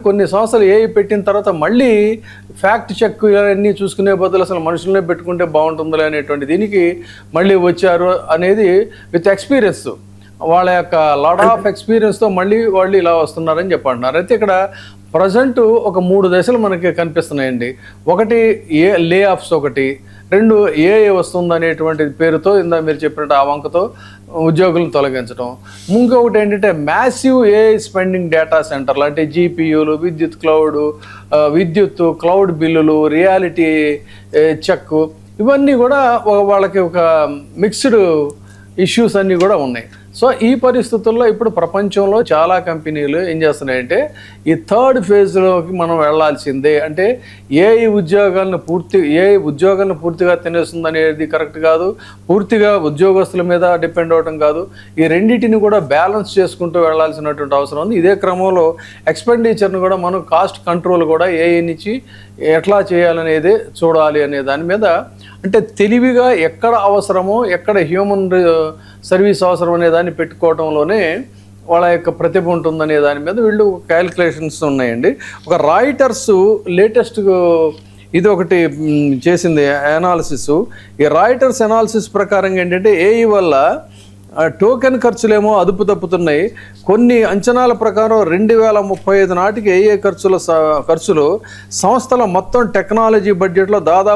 కొన్ని సంవత్సరాలు ఏఐ పెట్టిన తర్వాత మళ్ళీ ఫ్యాక్ట్ చెక్ అన్నీ చూసుకునే బదులు అసలు మనుషులనే పెట్టుకుంటే బాగుంటుందిలే అనేటువంటి దీనికి మళ్ళీ వచ్చారు అనేది విత్ ఎక్స్పీరియన్స్, వాళ్ళ యొక్క లాట్ ఆఫ్ ఎక్స్పీరియన్స్తో మళ్ళీ వాళ్ళు ఇలా వస్తున్నారని చెప్పంటున్నారు. అయితే ఇక్కడ ప్రజెంట్ ఒక 3 దశలు మనకి కనిపిస్తున్నాయండి. ఒకటి లే ఆఫ్స్, ఒకటి 2 ఏఐ వస్తుంది అనేటువంటి పేరుతో ఇందా మీరు చెప్పినట్టు ఆ వంకతో ఉద్యోగులను తొలగించడం. ఇంకొకటి ఏంటంటే మ్యాసివ్ ఏఐ స్పెండింగ్ డేటా సెంటర్లు, అంటే జీపీయూలు, విద్యుత్ క్లౌడ్ బిల్లులు, రియాలిటీ చెక్, ఇవన్నీ కూడా వాళ్ళకి ఒక మిక్స్డ్ ఇష్యూస్ అన్నీ కూడా ఉన్నాయి. సో ఈ పరిస్థితుల్లో ఇప్పుడు ప్రపంచంలో చాలా కంపెనీలు ఏం చేస్తున్నాయంటే ఈ 3rd ఫేజ్లోకి మనం వెళ్లాల్సిందే. అంటే ఏఐ ఉద్యోగాలను పూర్తిగా తినేస్తుంది అనేది కరెక్ట్ కాదు, పూర్తిగా ఉద్యోగస్తుల మీద డిపెండ్ అవ్వడం కాదు. ఈ రెండింటిని కూడా బ్యాలెన్స్ చేసుకుంటూ వెళ్లాల్సినటువంటి అవసరం ఉంది. ఇదే క్రమంలో ఎక్స్పెండిచర్ను కూడా మనం కాస్ట్ కంట్రోల్ కూడా ఏఐ నుంచి ఎట్లా చేయాలనేది చూడాలి అనే దాని మీద, అంటే తెలివిగా ఎక్కడ అవసరమో, ఎక్కడ హ్యూమన్ సర్వీస్ అవసరం అనే దాన్ని పెట్టుకోవడంలోనే వాళ్ళ యొక్క ప్రతిభ ఉంటుందనే దాని మీద వీళ్ళు క్యాలిక్యులేషన్స్ ఉన్నాయండి. ఒక రాయిటర్స్ లేటెస్ట్ ఇది ఒకటి చేసింది అనాలిసిస్. ఈ రాయిటర్స్ అనాలిసిస్ ప్రకారం ఏంటంటే ఏఐ వల్ల టోకెన్ ఖర్చులేమో అదుపు తప్పుతున్నాయి. కొన్ని అంచనాల ప్రకారం 2035 నాటికి ఏఐ ఖర్చులు సంస్థల మొత్తం టెక్నాలజీ బడ్జెట్లో దాదాపు